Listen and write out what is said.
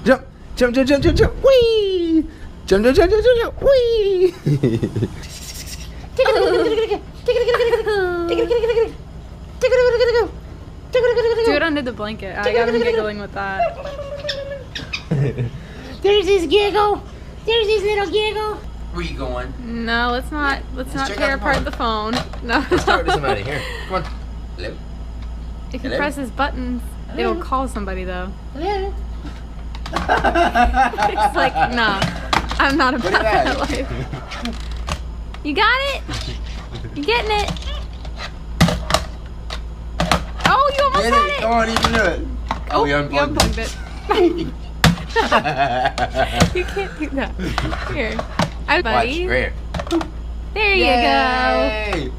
Jump, jump, jump, jump, jump, jump, whee! Jump, jump, jump, jump, jump, jump, whee! Do it under the blanket. I got him giggling with that. There's his giggle. There's his little giggle. Where you going? No, let's not check tear out the apart phone. the phone. No. Let's start with somebody here. Come on. Hello. If you Hello? press his buttons, it'll call somebody though. Hello. It's like, no, I'm not about Put it that back. life. You got it? You getting it? Oh, you almost Get had it. it. Come on, you can do it. Oh, you You unplugged unplugged it. You can't do that. Here. Hi, buddy. Watch, right here. There you go. Yay!